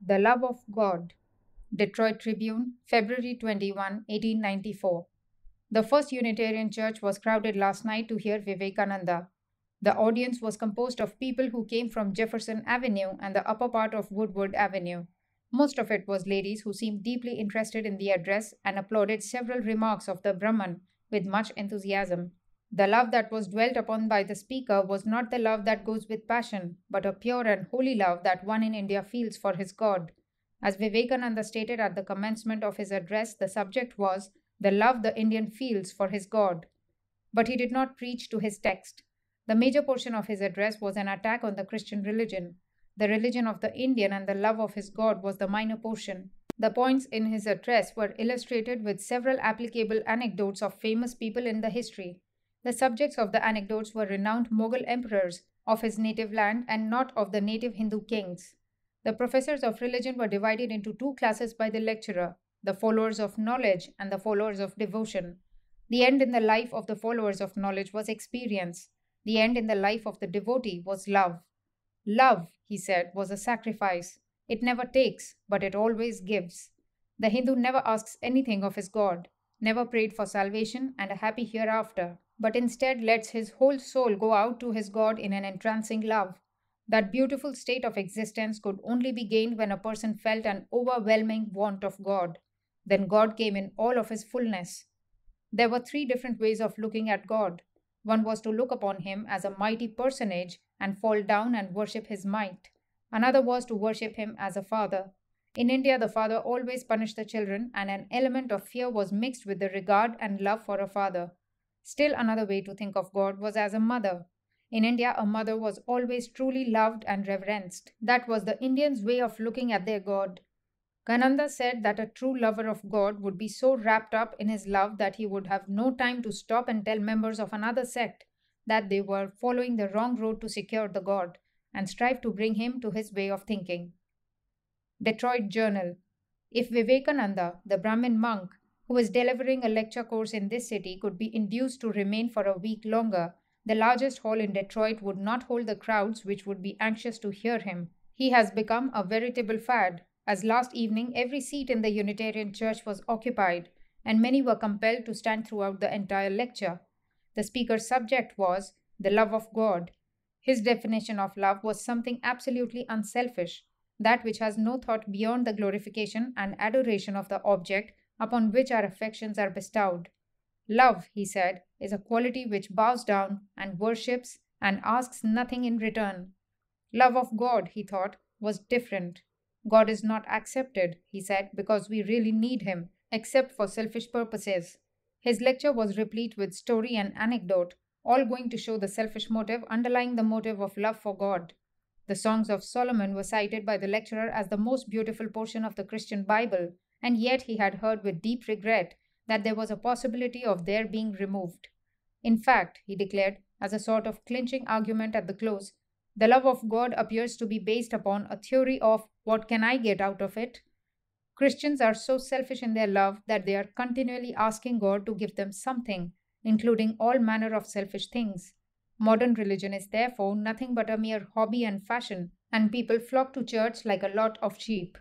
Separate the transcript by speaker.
Speaker 1: The Love of God. Detroit Tribune, February 21, 1894. The First Unitarian Church was crowded last night to hear Vivekananda. The audience was composed of people who came from Jefferson Avenue and the upper part of Woodward Avenue. Most of it was ladies who seemed deeply interested in the address and applauded several remarks of the Brahman with much enthusiasm. The love that was dwelt upon by the speaker was not the love that goes with passion, but a pure and holy love that one in India feels for his God. As Vivekananda stated at the commencement of his address, the subject was the love the Indian feels for his God. But he did not preach to his text. The major portion of his address was an attack on the Christian religion. The religion of the Indian and the love of his God was the minor portion. The points in his address were illustrated with several applicable anecdotes of famous people in the history. The subjects of the anecdotes were renowned Mughal emperors of his native land and not of the native Hindu kings. The professors of religion were divided into two classes by the lecturer, the followers of knowledge and the followers of devotion. The end in the life of the followers of knowledge was experience. The end in the life of the devotee was love. Love, he said, was a sacrifice. It never takes, but it always gives. The Hindu never asks anything of his God, never prayed for salvation and a happy hereafter, but instead lets his whole soul go out to his God in an entrancing love. That beautiful state of existence could only be gained when a person felt an overwhelming want of God. Then God came in all of his fullness. There were three different ways of looking at God. One was to look upon him as a mighty personage and fall down and worship his might. Another was to worship him as a father. In India, the father always punished the children, and an element of fear was mixed with the regard and love for a father. Still another way to think of God was as a mother. In India, a mother was always truly loved and reverenced. That was the Indians' way of looking at their God. Kananda said that a true lover of God would be so wrapped up in his love that he would have no time to stop and tell members of another sect that they were following the wrong road to secure the God and strive to bring him to his way of thinking. Detroit Journal. If Vivekananda, the Brahmin monk, who was delivering a lecture course in this city, could be induced to remain for a week longer, the largest hall in Detroit would not hold the crowds which would be anxious to hear him. He has become a veritable fad, as last evening every seat in the Unitarian Church was occupied, and many were compelled to stand throughout the entire lecture. The speaker's subject was the love of God. His definition of love was something absolutely unselfish, that which has no thought beyond the glorification and adoration of the object upon which our affections are bestowed. Love, he said, is a quality which bows down and worships and asks nothing in return. Love of God, he thought, was different. God is not accepted, he said, because we really need him, except for selfish purposes. His lecture was replete with story and anecdote, all going to show the selfish motive underlying the motive of love for God. The Songs of Solomon were cited by the lecturer as the most beautiful portion of the Christian Bible, and yet he had heard with deep regret that there was a possibility of their being removed. In fact, he declared, as a sort of clinching argument at the close, the love of God appears to be based upon a theory of what can I get out of it? Christians are so selfish in their love that they are continually asking God to give them something, including all manner of selfish things. Modern religion is therefore nothing but a mere hobby and fashion, and people flock to church like a lot of sheep.